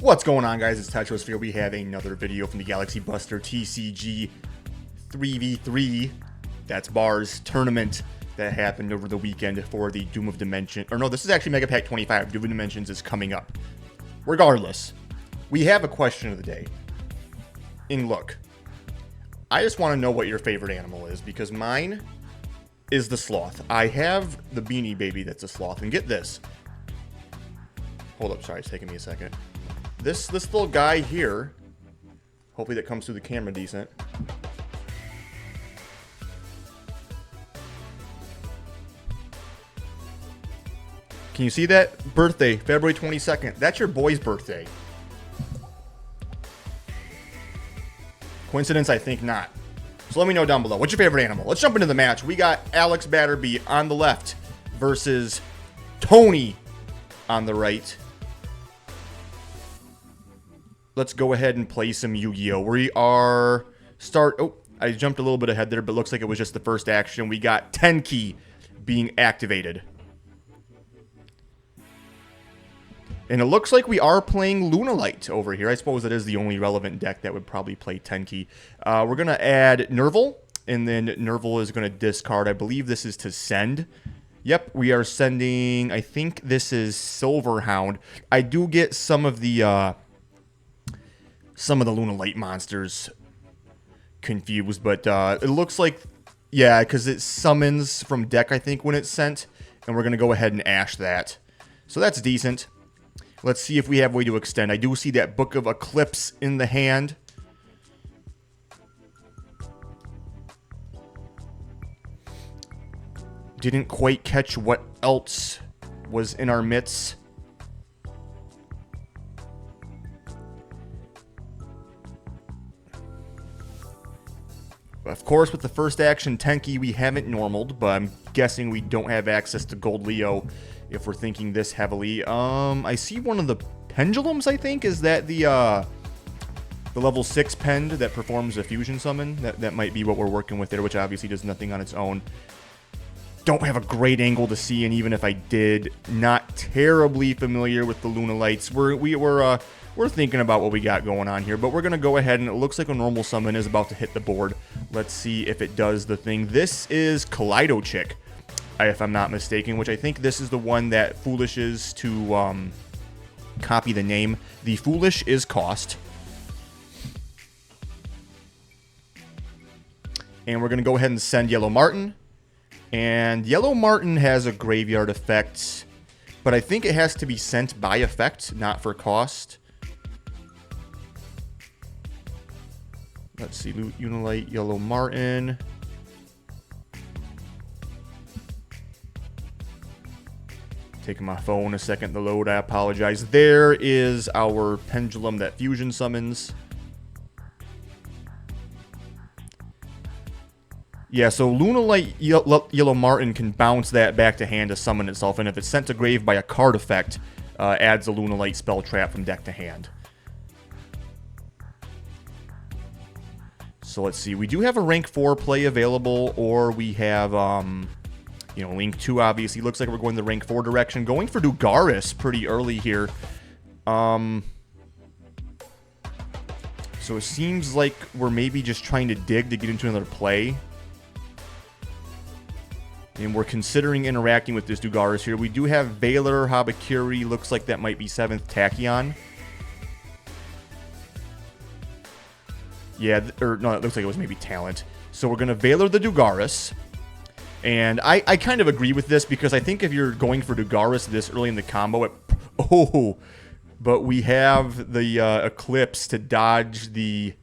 What's going on, guys? It's Tetris here. We have another video from the GalaxyBusterTCG 3v3, that's bars, tournament that happened over the weekend for the Doom of Dimension. Or no, this is actually Mega Pack 25. Doom of Dimensions is coming up. Regardless, we have a question of the day. And look, I just want to know what your favorite animal is, because mine is the sloth. I have the Beanie Baby that's a sloth, and get this. Hold up, sorry, it's taking me a second. This little guy here, hopefully that comes through the camera decent. Can you see that? Birthday, February 22nd. That's your boy's birthday. Coincidence? I think not. So let me know down below. What's your favorite animal? Let's jump into the match. We got Alex Batterbeast on the left versus Tony on the right. Let's go ahead and play some Yu-Gi-Oh! We are Oh, I jumped a little bit ahead there, but looks like it was just the first action. We got Tenki being activated. And it looks like we are playing Lunalight over here. I suppose it is the only relevant deck that would probably play Tenki. We're going to add Nerval, and then Nerval is going to discard. I believe this is to send. Yep, we are sending, I think this is Silverhound. I do get some of the Lunalight monsters confused, but it looks like, yeah, because it summons from deck, I think, when it's sent, and we're going to go ahead and ash that. So that's decent. Let's see if we have a way to extend. I do see that Book of Eclipse in the hand. Didn't quite catch what else was in our midst. Of course, with the first action Tenki, we haven't normaled, but I'm guessing we don't have access to Gold Leo if we're thinking this heavily. I see one of the pendulums, I think. Is that the level 6 pend that performs a fusion summon? That might be what we're working with there, which obviously does nothing on its own. Don't have a great angle to see, and even if I did, not terribly familiar with the Lunalights. We're thinking about what we got going on here, but we're going to go ahead, and it looks like a normal summon is about to hit the board. Let's see if it does the thing. This is Kaleido Chick, if I'm not mistaken, which I think this is the one that Foolish is to copy the name. The Foolish is cost. And we're going to go ahead and send Yellow Martin. And Yellow Martin has a graveyard effect, but I think it has to be sent by effect, not for cost. Let's see, Lunalight, Yellow Martin. Taking my phone a second to load, I apologize. There is our pendulum that fusion summons. Yeah, so Lunalight, Yellow Martin can bounce that back to hand to summon itself, and if it's sent to grave by a card effect, adds a Lunalight spell trap from deck to hand. So let's see, we do have a rank 4 play available, or we have, Link 2 obviously. Looks like we're going the rank 4 direction. Going for Dugaris pretty early here. So it seems like we're maybe just trying to dig to get into another play. And we're considering interacting with this Dugaris here. We do have Valor, Habakiri. Looks like that might be 7th Tachyon. Yeah, or no, it looks like it was maybe Talent. So we're going to Valor the Dugaris. And I kind of agree with this, because I think if you're going for Dugaris this early in the combo, but we have the Eclipse to dodge the...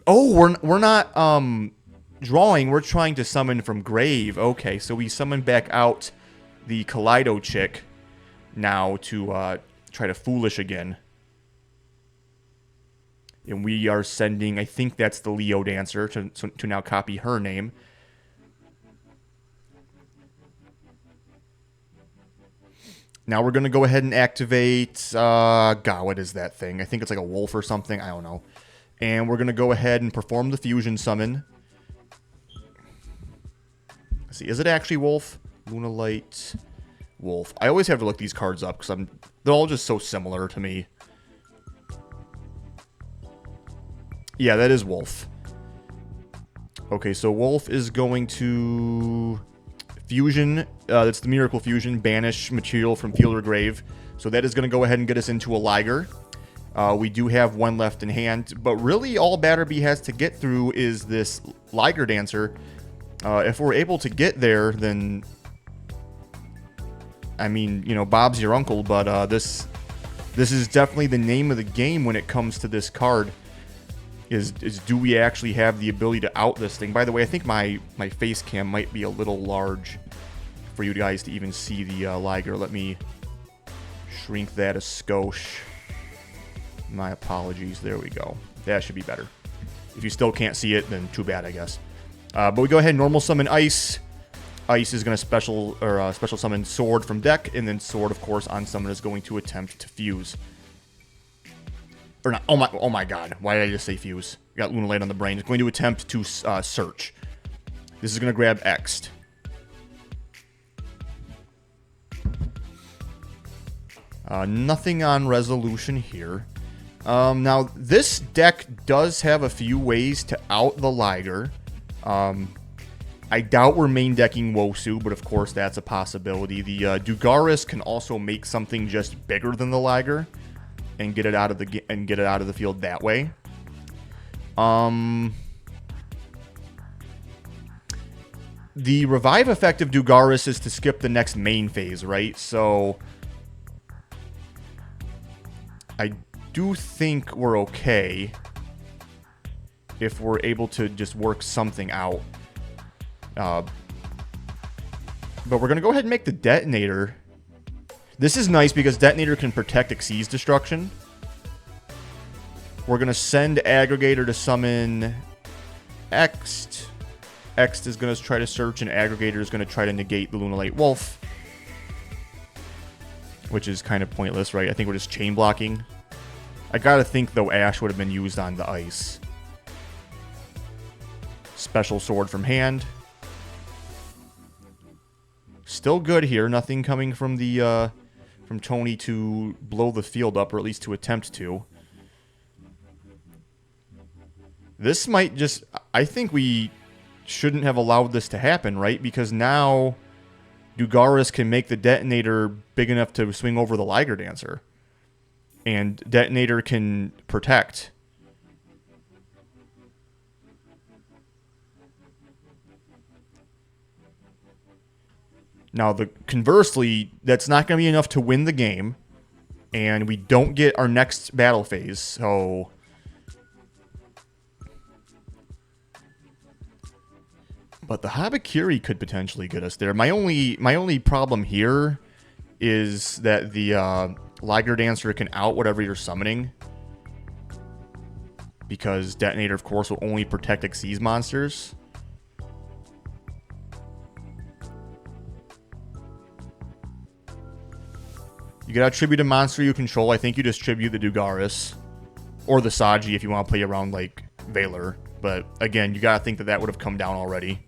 Oh, we're not drawing. We're trying to summon from grave. Okay, so we summon back out the Kaleido Chick now to try to Foolish again. And we are sending, I think that's the Leo Dancer, to now copy her name. Now we're going to go ahead and activate, God, what is that thing? I think it's like a wolf or something. I don't know. And we're going to go ahead and perform the fusion summon. Let's see, is it actually wolf? Lunalight. Wolf. I always have to look these cards up because they're all just so similar to me. Yeah, that is Wolf. Okay, so Wolf is going to Fusion. That's the Miracle Fusion. Banish material from field or grave. So that is going to go ahead and get us into a Liger. We do have one left in hand, but really all Batterbeast has to get through is this Liger Dancer. If we're able to get there, then, I mean, you know, Bob's your uncle, but this is definitely the name of the game when it comes to this card. Is do we actually have the ability to out this thing? By the way, I think my face cam might be a little large for you guys to even see the Liger. Let me shrink that a skosh. My apologies. There we go. That should be better. If you still can't see it, then too bad, I guess. But we go ahead and normal summon Ice. Ice is going to special summon Sword from deck, and then Sword, of course, on summon is going to attempt to fuse. Or not. Oh my god. Why did I just say fuse? Got Lunalight on the brain. It's going to attempt to search. This is going to grab X'd. Nothing on resolution here. Now, this deck does have a few ways to out the Liger. I doubt we're main decking Wosu, but of course that's a possibility. The Dugaris can also make something just bigger than the Liger and get it out of the field that way. The revive effect of Dugaris is to skip the next main phase, right? So I do think we're okay if we're able to just work something out. But we're going to go ahead and make the Detonator. This is nice because Detonator can protect Xyz destruction. We're going to send Aggregator to summon X'd. X'd is going to try to search, and Aggregator is going to try to negate the Lunalight Wolf. Which is kind of pointless, right? I think we're just chain blocking. I gotta think, though, Ash would have been used on the Ice. Special Sword from hand. Still good here. Nothing coming from the from Tony to blow the field up, or at least to attempt to. This might just... I think we shouldn't have allowed this to happen, right? Because now Dugaris can make the Detonator big enough to swing over the Liger Dancer. And Detonator can protect. Now, conversely, that's not going to be enough to win the game. And we don't get our next battle phase, so... But the Habakiri could potentially get us there. My only problem here is that the Liger Dancer can out whatever you're summoning. Because Detonator, of course, will only protect Xyz monsters. You gotta tribute a monster you control. I think you just tribute the Dugaris. Or the Saji if you want to play around like Valor. But again, you gotta think that that would have come down already.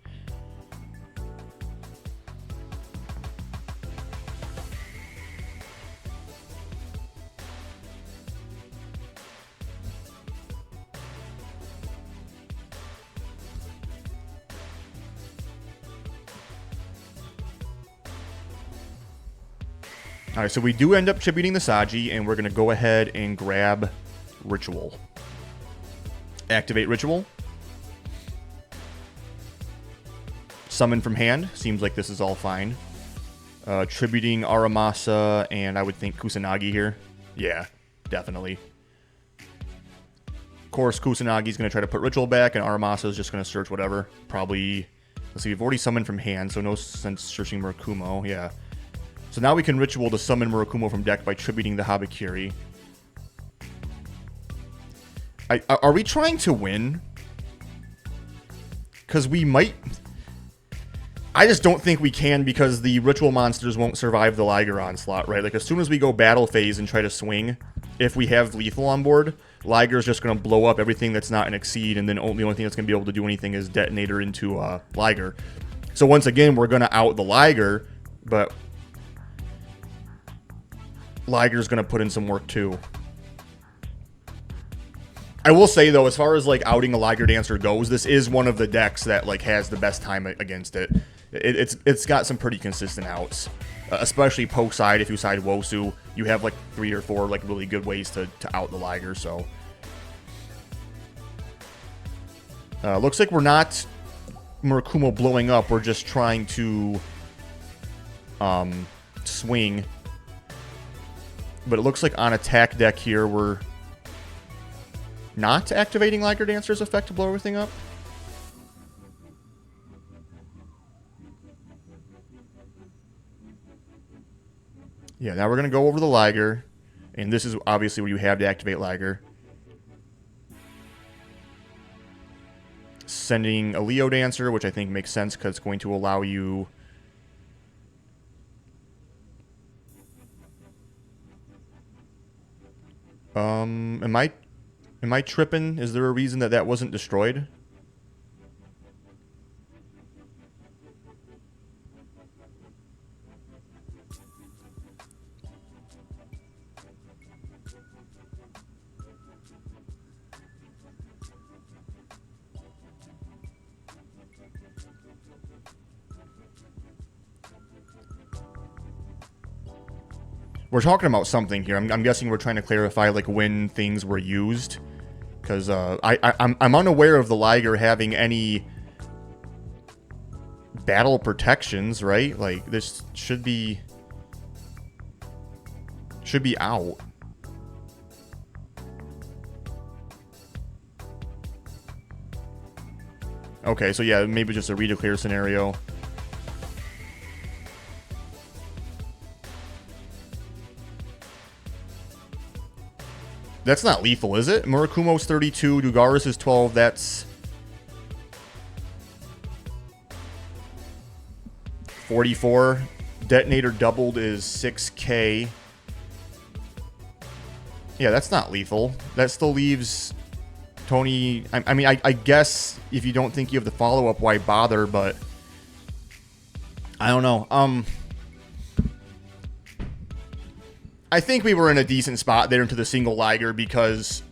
Alright, so we do end up tributing the Saji, and we're going to go ahead and grab Ritual. Activate Ritual. Summon from hand. Seems like this is all fine. Tributing Aramasa, and I would think Kusanagi here. Yeah, definitely. Of course, Kusanagi's going to try to put Ritual back, and Aramasa is just going to search whatever. Probably... Let's see, we've already summoned from hand, so no sense searching Murakumo. Yeah. So now we can Ritual to summon Murakumo from deck by tributing the Habakiri. Are we trying to win? Because we might... I just don't think we can because the Ritual monsters won't survive the Liger Onslaught, right? Like, as soon as we go battle phase and try to swing, if we have lethal on board, Liger's just going to blow up everything that's not an Exceed, and then the only thing that's going to be able to do anything is Detonator into Liger. So once again, we're going to out the Liger, but... Liger's going to put in some work too. I will say, though, as far as, like, outing a Liger Dancer goes, this is one of the decks that, like, has the best time against it. It's got some pretty consistent outs. Especially poke side, if you side Wosu, you have, like, 3 or 4, like, really good ways to out the Liger, so. Looks like we're not Murakumo blowing up. We're just trying to swing. But it looks like on attack deck here, we're not activating Liger Dancer's effect to blow everything up. Yeah, now we're going to go over the Liger. And this is obviously where you have to activate Liger. Sending a Leo Dancer, which I think makes sense because it's going to allow you... Am I tripping? Is there a reason that that wasn't destroyed? We're talking about something here. I'm guessing we're trying to clarify, like, when things were used. Because I'm unaware of the Liger having any battle protections, right? Like, this should be out. Okay, so yeah, maybe just a redeclare scenario. That's not lethal, is it? Murakumo's 32, Dugaris is 12, that's 44. Detonator doubled is 6k. Yeah, that's not lethal. That still leaves Tony... I mean, I guess if you don't think you have the follow-up, why bother, but... I don't know. I think we were in a decent spot there into the single Liger because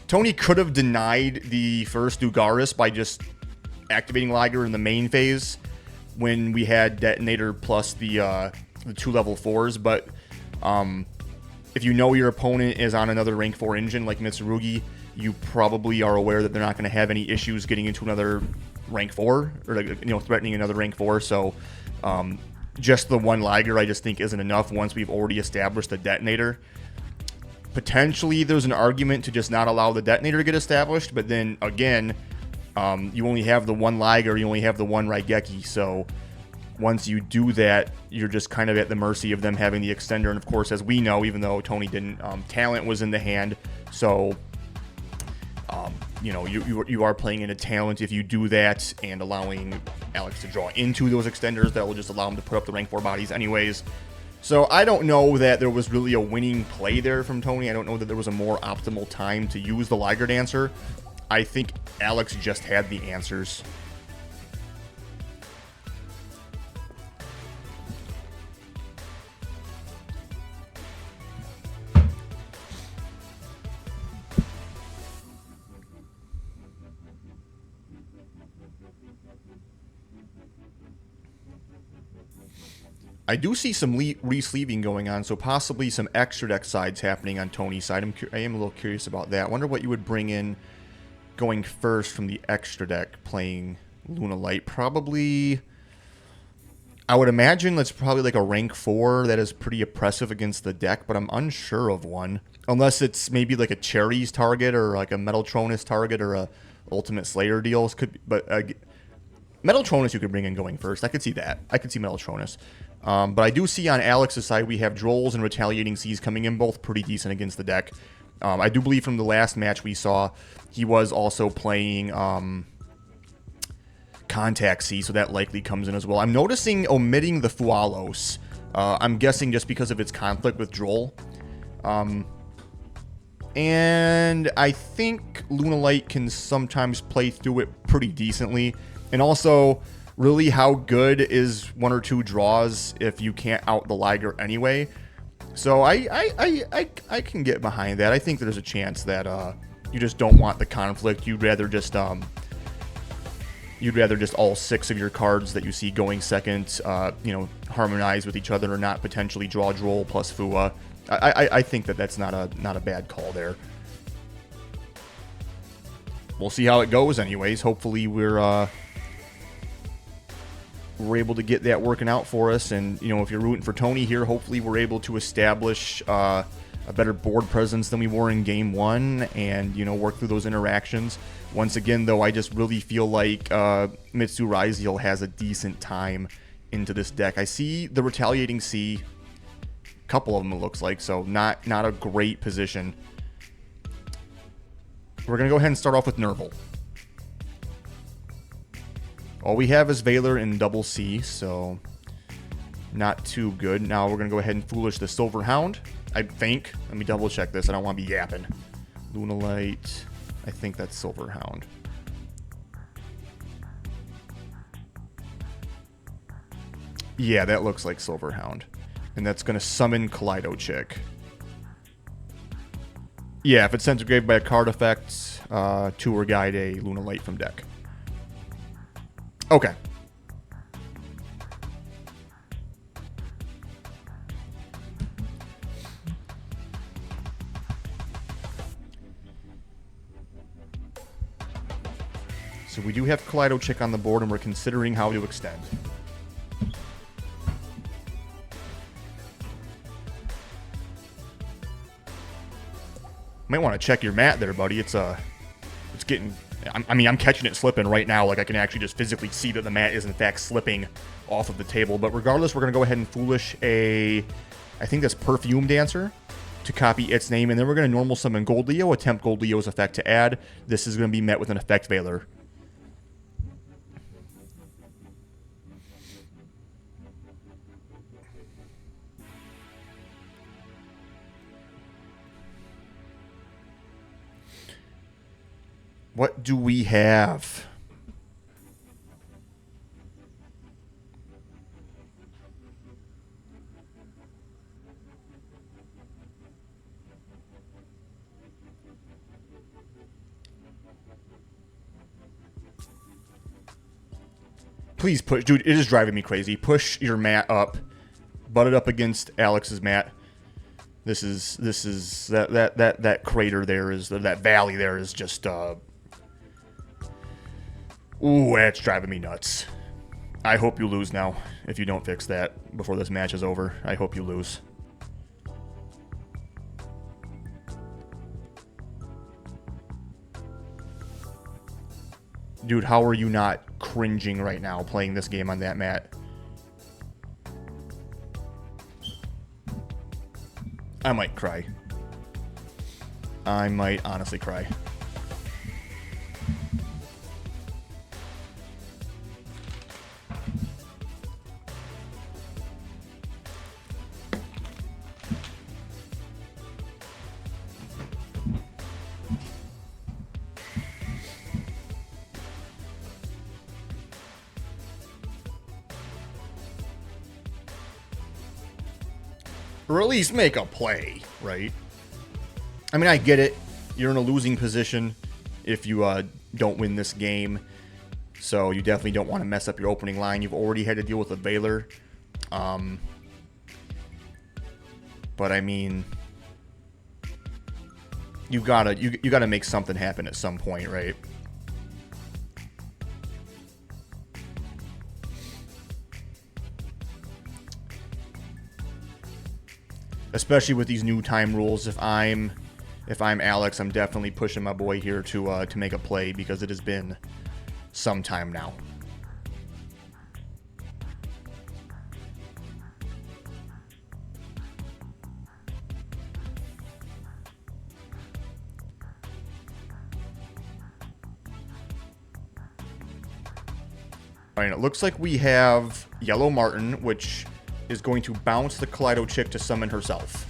Tony could have denied the first Dugaris by just activating Liger in the main phase when we had Detonator plus the 2 level 4s, but if you know your opponent is on another rank 4 engine like MitsuRyzeal, you probably are aware that they're not going to have any issues getting into another rank 4 or, like, you know, threatening another rank 4, so just the one Liger I just think isn't enough once we've already established the Detonator. Potentially there's an argument to just not allow the Detonator to get established, but then again, you only have the one Liger, you only have the one Raigeki, so once you do that, you're just kind of at the mercy of them having the extender, and of course, as we know, even though Tony didn't, talent was in the hand, so you know, you are playing in a talent if you do that, and allowing Alex to draw into those extenders that will just allow him to put up the rank 4 bodies anyways. So I don't know that there was really a winning play there from Tony. I don't know that there was a more optimal time to use the Liger Dancer. I think Alex just had the answers. I do see some re-sleeving going on, so possibly some extra deck sides happening on Tony's side. I am a little curious about that. I wonder what you would bring in going first from the extra deck playing Lunalight. Probably, I would imagine that's probably like a rank 4 that is pretty oppressive against the deck, but I'm unsure of one. Unless it's maybe like a Cherries target or like a Metaltronus target or a Ultimate Slayer deals. But Metaltronus you could bring in going first. I could see that. I could see Metaltronus. But I do see on Alex's side we have Drolls and Retaliating Seas coming in, both pretty decent against the deck. I do believe from the last match we saw, he was also playing Contact Sea, so that likely comes in as well. I'm noticing omitting the Fualos. I'm guessing just because of its conflict with Droll. And I think Lunalight can sometimes play through it pretty decently. And also, really, how good is 1 or 2 draws if you can't out the Liger anyway? So I can get behind that. I think there's a chance that you just don't want the conflict. You'd rather just all 6 of your cards that you see going second, harmonize with each other or not potentially draw Droll plus Fua. I think that's not a bad call there. We'll see how it goes anyways. Hopefully we're able to get that working out for us. And, if you're rooting for Tony here, hopefully we're able to establish a better board presence than we were in game 1 and, work through those interactions. Once again, though, I just really feel like MitsuRyzeal has a decent time into this deck. I see the Retaliating Sea, a couple of them it looks like, so not a great position. We're going to go ahead and start off with Nerval. All we have is Valor and Double C, so not too good. Now we're going to go ahead and Foolish the Silver Hound, I think. Let me double check this. I don't want to be yapping. Lunalight. I think that's Silver Hound. Yeah, that looks like Silver Hound. And that's going to summon Kaleido Chick. Yeah, if it's sent to grave by a card effect, tour guide a Lunalight from deck. Okay. So we do have Kaleido Chick on the board, and we're considering how to extend. Might want to check your mat there, buddy. It's getting... I'm catching it slipping right now. Like, I can actually just physically see that the mat is, in fact, slipping off of the table. But regardless, we're going to go ahead and Foolish I think that's Perfume Dancer to copy its name. And then we're going to normal summon GoldLeo, attempt GoldLeo's effect to add. This is going to be met with an effect Valor. What do we have? Please push. Dude, it is driving me crazy. Push your mat up. Butt it up against Alex's mat. This is that crater there is, that valley there is just ooh, that's driving me nuts. I hope you lose now. If you don't fix that before this match is over, I hope you lose. Dude, how are you not cringing right now playing this game on that mat? I might cry. I might honestly cry. Or at least make a play, right? I mean, I get it. You're in a losing position if you don't win this game. So you definitely don't want to mess up your opening line. You've already had to deal with a Valor. But I mean, you gotta make something happen at some point, right? Especially with these new time rules. If I'm Alex, I'm definitely pushing my boy here to make a play, because it has been some time now. All right, it looks like we have Yellow Martin, which is going to bounce the Kaleido Chick to summon herself.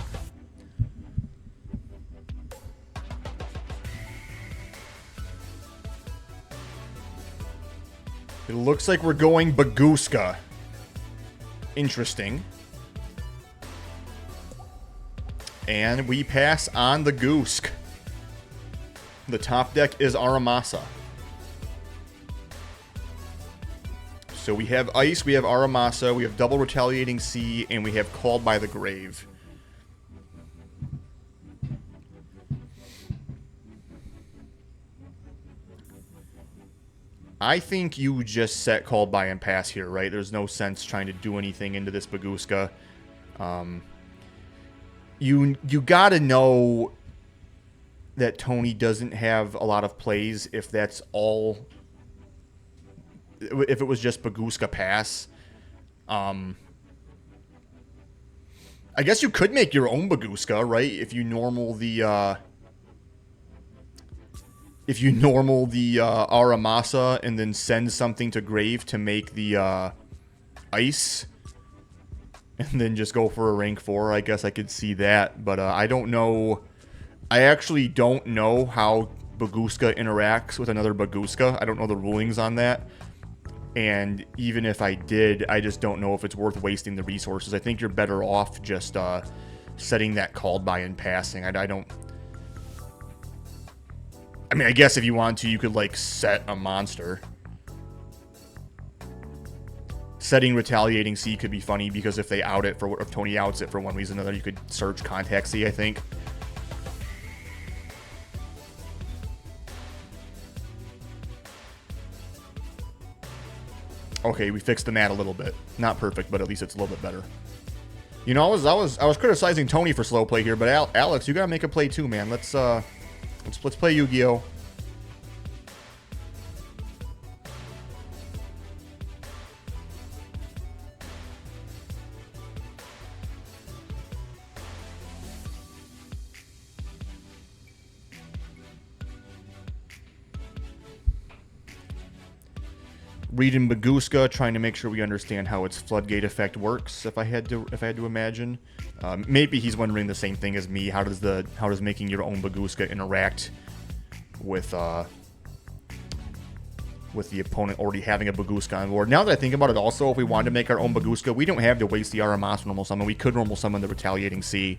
It looks like we're going Bagooska. Interesting. And we pass on the Goosk. The top deck is Aramasa. So we have Ice, we have Aramasa, we have Double Retaliating Sea, and we have Called by the Grave. I think you just set Called by and pass here, right? There's no sense trying to do anything into this Bagooska. You gotta know that Tony doesn't have a lot of plays if that's all. If it was just Bagooska pass. I guess you could make your own Bagooska, right? If you normal the Aramasa and then send something to Grave to make the Ice. And then just go for a rank 4. I guess I could see that. But I don't know. I actually don't know how Bagooska interacts with another Bagooska. I don't know the rulings on that. And even if I did, I just don't know if it's worth wasting the resources. I think you're better off just setting that Called by and passing. I don't... I mean, I guess if you want to, you could, like, set a monster. Setting Retaliating Sea could be funny because if they out it for, if Tony outs it for one reason or another, you could search Contact Sea, I think. Okay, we fixed the mat a little bit. Not perfect, but at least it's a little bit better. You know, I was criticizing Tony for slow play here, but Alex, you gotta make a play too, man. Let's play Yu-Gi-Oh. Reading Bagooska, trying to make sure we understand how its floodgate effect works. If I had to imagine, maybe he's wondering the same thing as me. How does making your own Bagooska interact with the opponent already having a Bagooska on board? Now that I think about it, also, if we wanted to make our own Bagooska, we don't have to waste the Aramasa normal summon. We could normal summon the Retaliating Sea.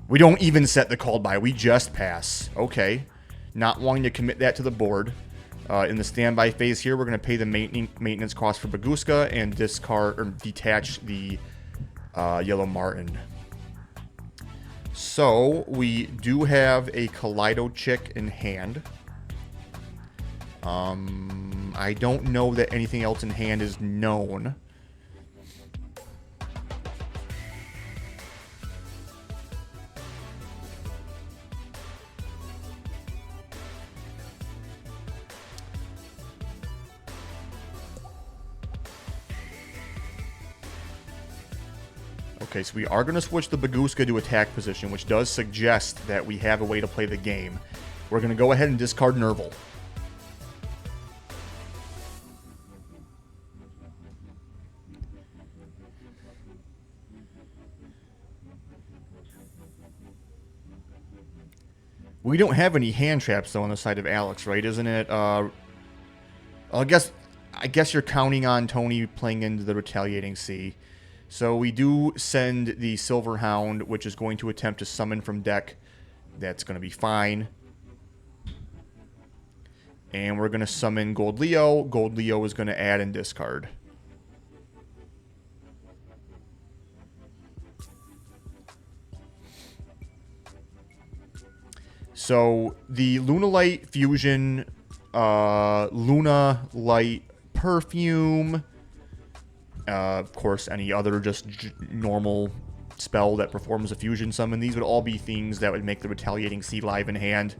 We don't even set the Called by. We just pass. Okay. Not wanting to commit that to the board. In the standby phase here, we're going to pay the maintenance cost for Bagooska and discard or detach the Yellow Martin. So we do have a Kaleido Chick in hand. I don't know that anything else in hand is known. Okay, so we are going to switch the Bagooska to attack position, which does suggest that we have a way to play the game. We're going to go ahead and discard Nerval. We don't have any hand traps, though, on the side of Alex, right? Isn't it? I guess you're counting on Tony playing into the Retaliating Sea. So we do send the Silver Hound, which is going to attempt to summon from deck. That's going to be fine. And we're going to summon Gold Leo. Gold Leo is going to add and discard. So the Lunalight Fusion, Lunalight Perfume... of course, any other just normal spell that performs a fusion summon. These would all be things that would make the Retaliating Sea live in hand.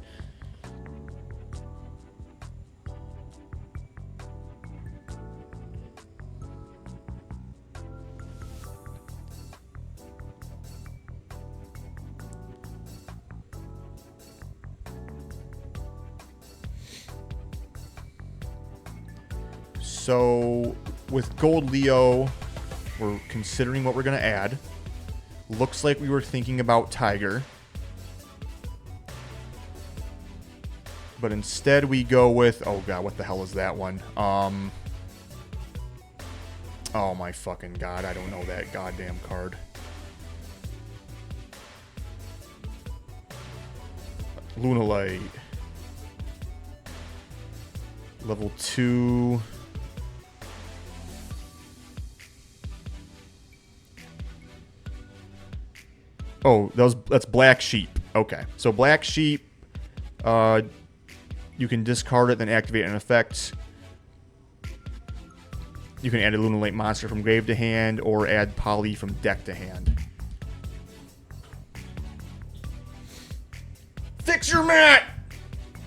So with Gold Leo, we're considering what we're going to add. Looks like we were thinking about Tiger. But instead we go with... oh god, what the hell is that one? Oh my fucking god, I don't know that goddamn card. Lunalight. Level 2. Oh, that's Black Sheep. Okay, so Black Sheep, you can discard it, then activate an effect. You can add a Lunalight monster from grave to hand, or add Poly from deck to hand. Fix your mat!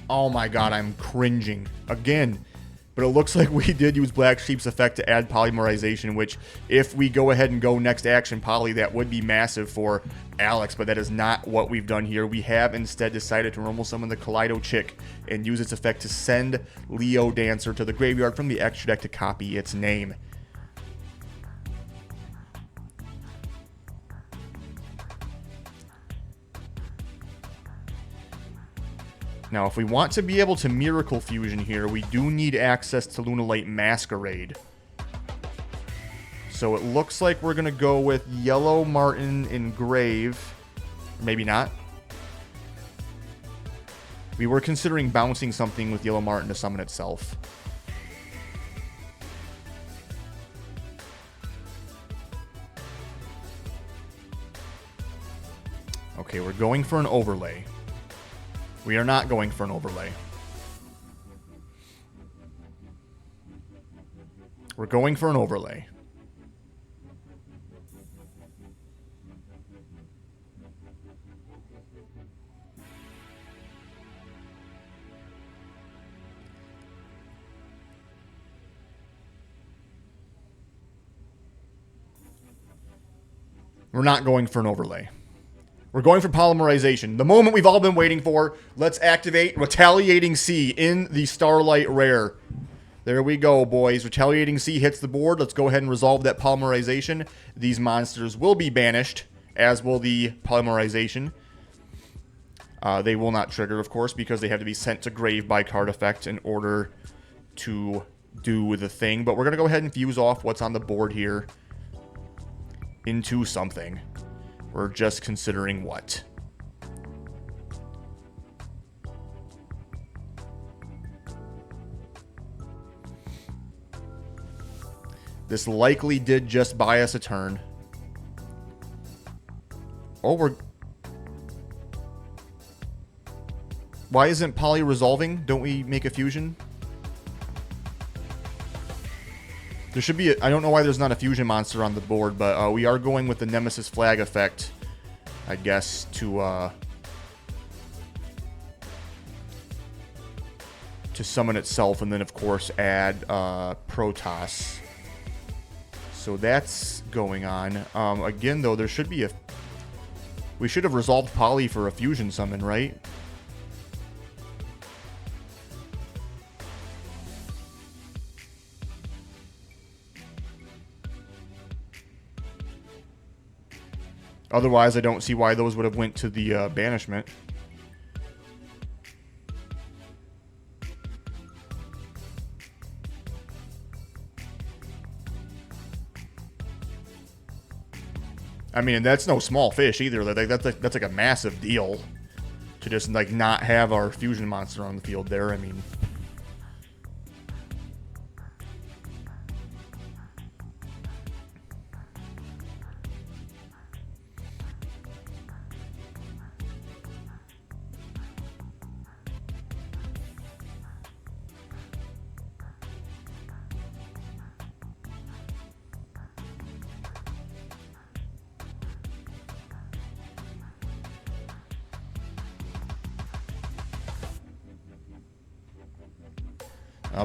Oh my god, I'm cringing. Again. But it looks like we did use Black Sheep's effect to add Polymerization, which, if we go ahead and go next action Poly, that would be massive for Alex, but that is not what we've done here. We have instead decided to normal summon the Kaleido Chick and use its effect to send Leo Dancer to the graveyard from the extra deck to copy its name. Now, if we want to be able to Miracle Fusion here, we do need access to Lunalight Masquerade. So it looks like we're going to go with Yellow Martin in Grave. Maybe not. We were considering bouncing something with Yellow Martin to summon itself. Okay, we're going for an overlay. We are not going for an overlay. We're going for an overlay. We're not going for an overlay. We're going for Polymerization. The moment we've all been waiting for. Let's activate Retaliating Sea in the Starlight Rare. There we go, boys. Retaliating Sea hits the board. Let's go ahead and resolve that Polymerization. These monsters will be banished, as will the Polymerization. They will not trigger, of course, because they have to be sent to grave by card effect in order to do the thing. But we're going to go ahead and fuse off what's on the board here into something. We're just considering what. This likely did just buy us a turn. Oh, we're... Why isn't Poly resolving? Don't we make a fusion? There should be I don't know why there's not a fusion monster on the board, but we are going with the Nemesis Flag effect, I guess, to summon itself, and then, of course, add Protoss. So that's going on. Again, though, there should be a... We should have resolved Poly for a fusion summon, right? Otherwise, I don't see why those would have went to the banishment. I mean, that's no small fish either. That's like a massive deal to just like not have our fusion monster on the field there. I mean...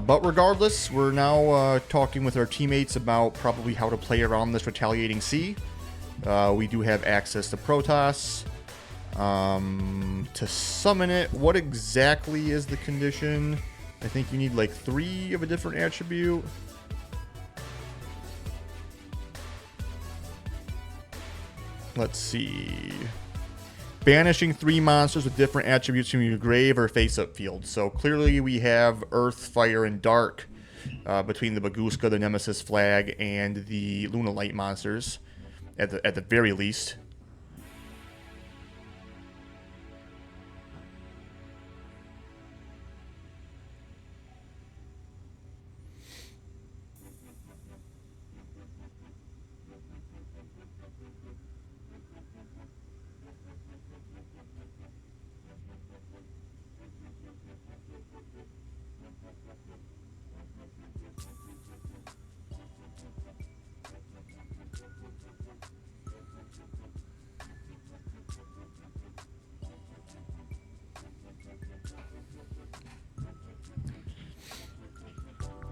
But regardless, we're now talking with our teammates about probably how to play around this Retaliating Sea. We do have access to Protoss. To summon it, what exactly is the condition? I think you need like 3 of a different attribute. Let's see. Banishing 3 monsters with different attributes from your grave or face-up field. So clearly we have Earth, Fire, and Dark. between the Baguska, the Nemesis Flag, and the Lunalight monsters, at the very least.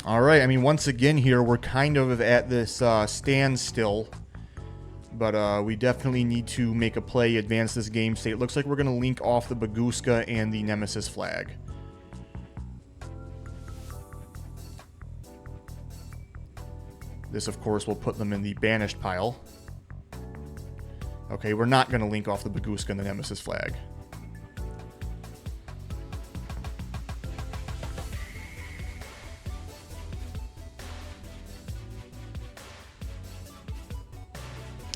All right, I mean, once again here, we're kind of at this standstill, but we definitely need to make a play, advance this game state. It looks like we're going to link off the Baguska and the Nemesis Flag. This, of course, will put them in the banished pile. Okay, we're not going to link off the Baguska and the Nemesis Flag.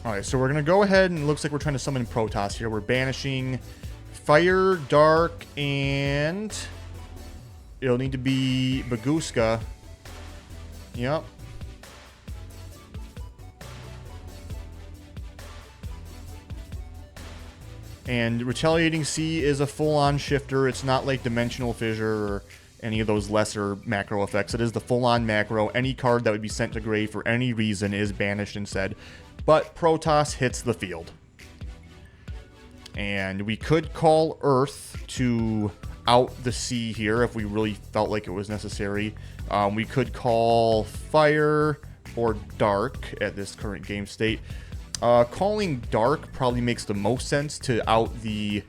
Alright, so we're going to go ahead, and it looks like we're trying to summon Protoss here. We're banishing Fire, Dark, and it'll need to be Baguska. Yep. And Retaliating Sea is a full-on shifter. It's not like Dimensional Fissure or any of those lesser macro effects. It is the full-on macro. Any card that would be sent to grave for any reason is banished instead. But Protoss hits the field. And we could call Earth to out the sea here if we really felt like it was necessary. We could call Fire or Dark at this current game state. Calling Dark probably makes the most sense to out the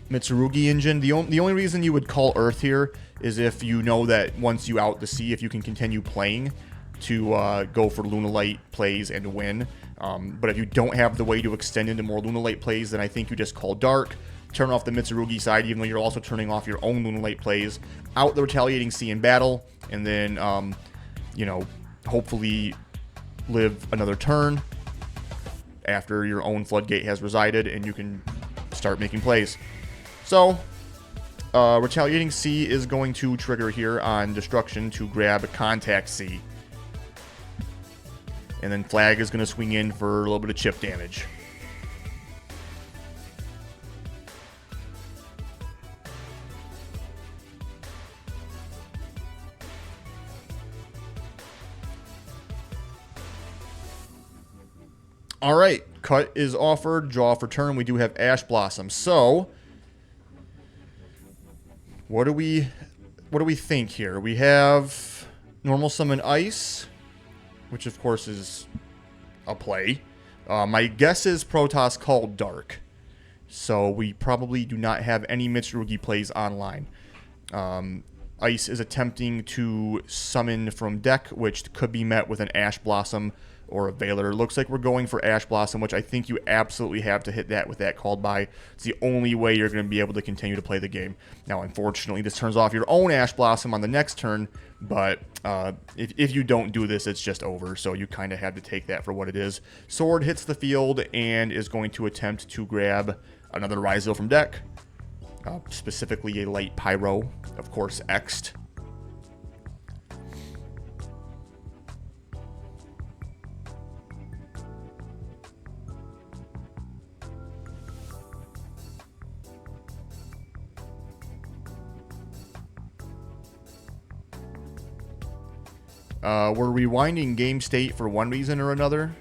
MitsuRyzeal engine. The only reason you would call Earth here is if you know that once you out the sea, if you can continue playing to go for Lunalight plays and win. But if you don't have the way to extend into more Lunalight plays, then I think you just call Dark, turn off the MitsuRyzeal side, even though you're also turning off your own Lunalight plays, out the Retaliating Sea in battle, and then, you know, hopefully live another turn after your own Floodgate has resided, and you can start making plays. So, Retaliating Sea is going to trigger here on Destruction to grab Contact Sea. And then Flag is going to swing in for a little bit of chip damage. All right, cut is offered, draw for turn. We do have Ash Blossom. So, what do we think here? We have normal summon Ice, which of course is a play. My guess is Protoss called Dark, so we probably do not have any MitsuRyzeal plays online. Ice is attempting to summon from deck, which could be met with an Ash Blossom or a Veiler. Looks like we're going for Ash Blossom, which I think you absolutely have to hit that with that called by. It's the only way you're going to be able to continue to play the game. Now, unfortunately, this turns off your own Ash Blossom on the next turn, but if you don't do this, it's just over, so you kind of have to take that for what it is. Sword hits the field and is going to attempt to grab another Ryzeal from deck, specifically a Light Pyro, of course, X'd. We're rewinding game state for one reason or another.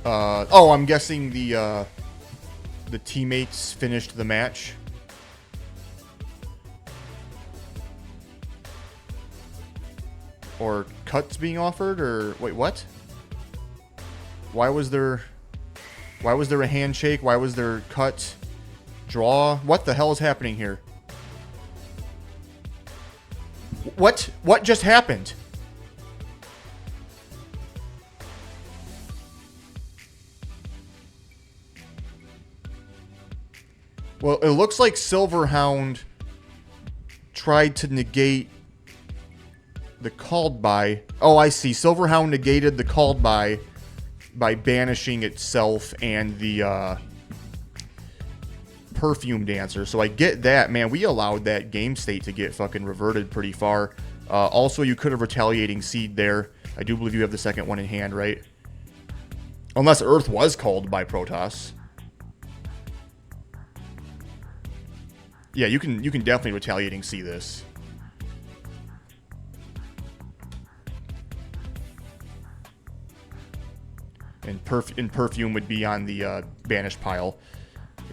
Oh, I'm guessing the teammates finished the match. Or cuts being offered, or wait, what? Why was there a handshake? Why was there cut, draw? What the hell is happening here? What just happened? Well, it looks like Silverhound tried to negate the called by. Oh, I see. Silverhound negated the called by banishing itself and the Perfume Dancer. So I get that. Man, we allowed that game state to get fucking reverted pretty far. Also, you could have Retaliating Seed there. I do believe you have the second one in hand, right? Unless Earth was called by Protoss. Yeah, you can definitely Retaliating See this. And Perfume would be on the banished pile.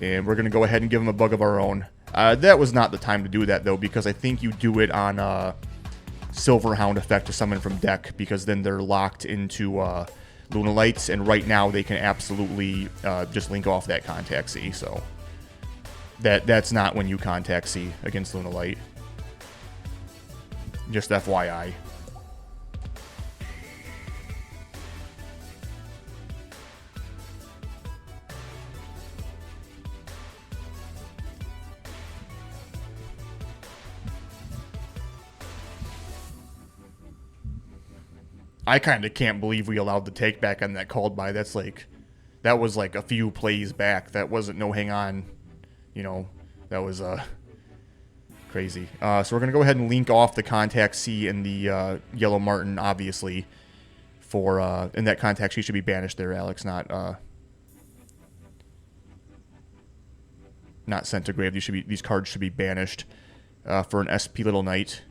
And we're going to go ahead and give him a bug of our own. That was not the time to do that, though, because I think you do it on Silverhound effect to summon from deck, because then they're locked into Lunalights, and right now they can absolutely just link off that Contact C. So that's not when you Contact C against Lunalight. Just FYI. I kind of can't believe we allowed the take back on that called by. That was like a few plays back. That wasn't no hang on. You know, that was crazy. So we're going to go ahead and link off the Contact C and the Yellow Martin, obviously. And that Contact C should be banished there, Alex, not sent to grave. These cards should be banished for an SP Little Knight.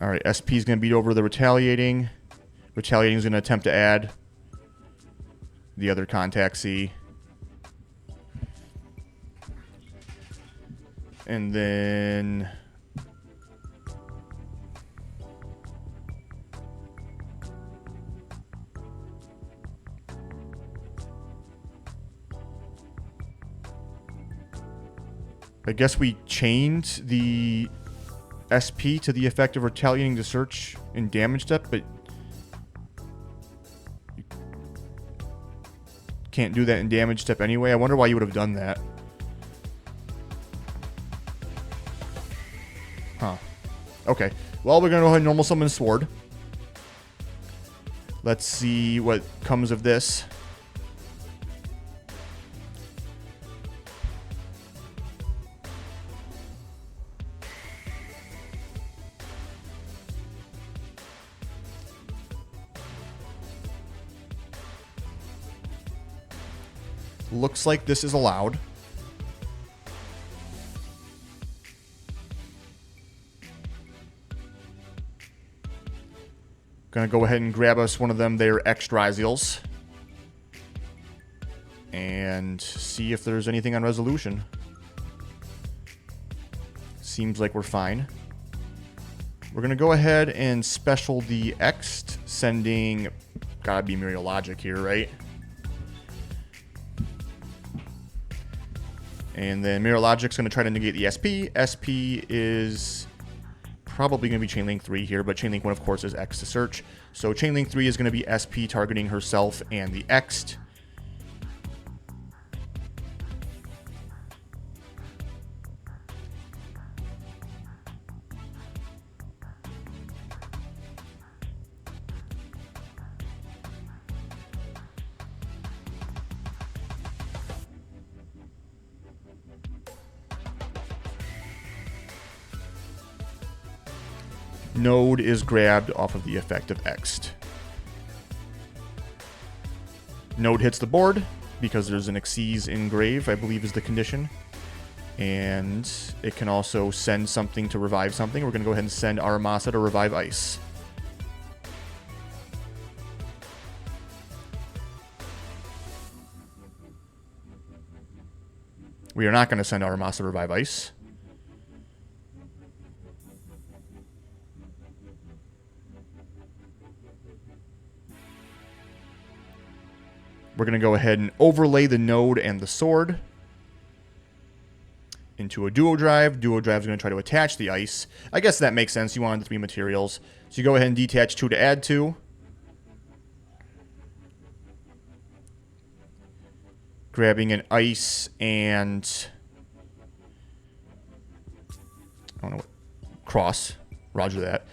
All right, SP is going to beat over the Retaliating. Retaliating is going to attempt to add the other Contact C. And then I guess we chained the SP to the effect of Retaliating to search in damage step, but you can't do that in damage step anyway. I wonder why you would have done that. Huh. Okay. Well, we're going to go ahead and normal summon Sword. Let's see what comes of this. Looks like this is allowed. Gonna go ahead and grab us one of them there MitsuRyzeals and see if there's anything on resolution. Seems like we're fine. We're gonna go ahead and special the X'd, sending, gotta be Logic here, right? And then Logic's going to try to negate the SP. SP is probably going to be Chainlink 3 here, but Chainlink 1, of course, is X to search. So Chainlink 3 is going to be SP targeting herself and the X'd. Node is grabbed off of the effect of X'd. Node hits the board because there's an Xyz in grave, I believe is the condition. And it can also send something to revive something. We're going to go ahead and send Aramasa to revive Ice. We are not going to send Aramasa to revive Ice. We're going to go ahead and overlay the Node and the Sword into a Duo Drive. Duo Drive is going to try to attach the Ice. I guess that makes sense. You wanted the 3 materials. So you go ahead and detach 2 to add 2. Grabbing an ice and... I don't know what... Cross. Roger that.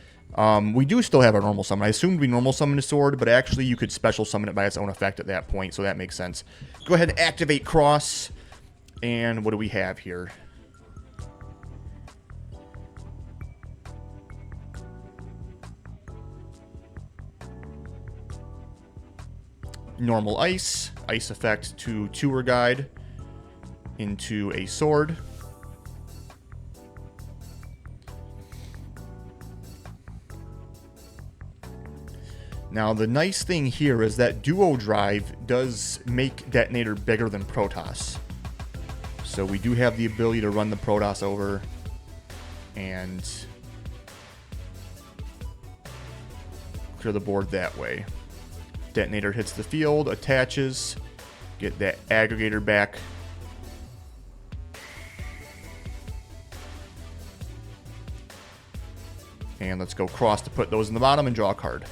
We do still have our normal summon. I assumed we normal summon a sword, but actually you could special summon it by its own effect at that point, so that makes sense. Go ahead and activate Cross. And what do we have here? Normal ice. Ice effect to Tour Guide into a sword. Now, the nice thing here is that Duo Drive does make Detonator bigger than Protoss. So we do have the ability to run the Protoss over and clear the board that way. Detonator hits the field, attaches, get that aggregator back. And let's go Cross to put those in the bottom and draw a card.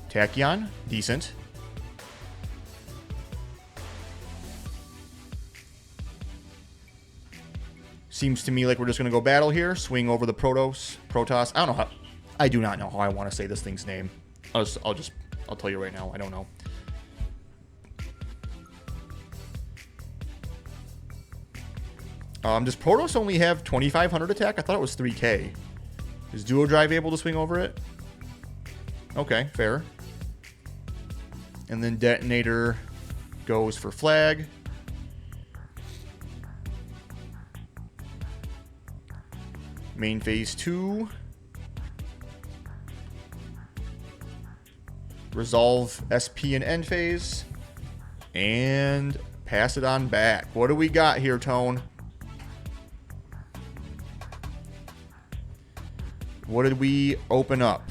Tachyon, decent. Seems to me like we're just going to go battle here. Swing over the Protoss. I don't know how. I do not know how I want to say this thing's name. I'll tell you right now. I don't know. Does Protoss only have 2,500 attack? I thought it was 3K. Is Duo Drive able to swing over it? Okay, fair. And then Detonator goes for flag. Main phase 2. Resolve SP and end phase. And pass it on back. What do we got here, Tone? What did we open up?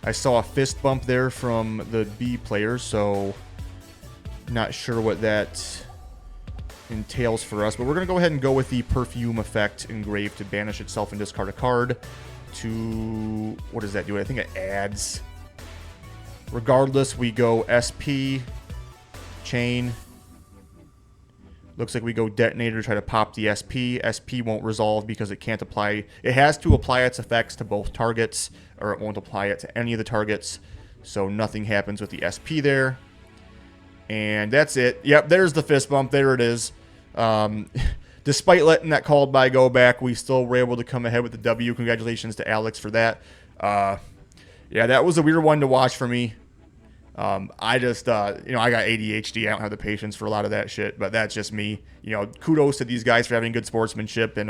I saw a fist bump there from the B players, so not sure what that entails for us. But we're going to go ahead and go with the Perfume effect engraved to banish itself and discard a card. To... what does that do? I think it adds... Regardless, we go SP, Chain. Looks like we go Detonator to try to pop the SP. SP won't resolve because it can't apply... It has to apply its effects to both targets, or it won't apply it to any of the targets. So nothing happens with the SP there. And that's it. Yep, there's the fist bump. There it is. Despite letting that called by go back, we still were able to come ahead with the W. Congratulations to Alex for that. Yeah, that was a weird one to watch for me. I just, I got ADHD. I don't have the patience for a lot of that shit, but that's just me. Kudos to these guys for having good sportsmanship and,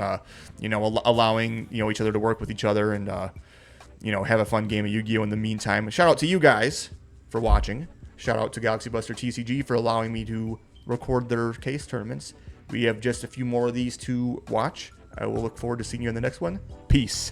allowing, each other to work with each other and, have a fun game of Yu-Gi-Oh! In the meantime. Shout out to you guys for watching. Shout out to GalaxyBusterTCG for allowing me to record their case tournaments. We have just a few more of these to watch. I will look forward to seeing you in the next one. Peace.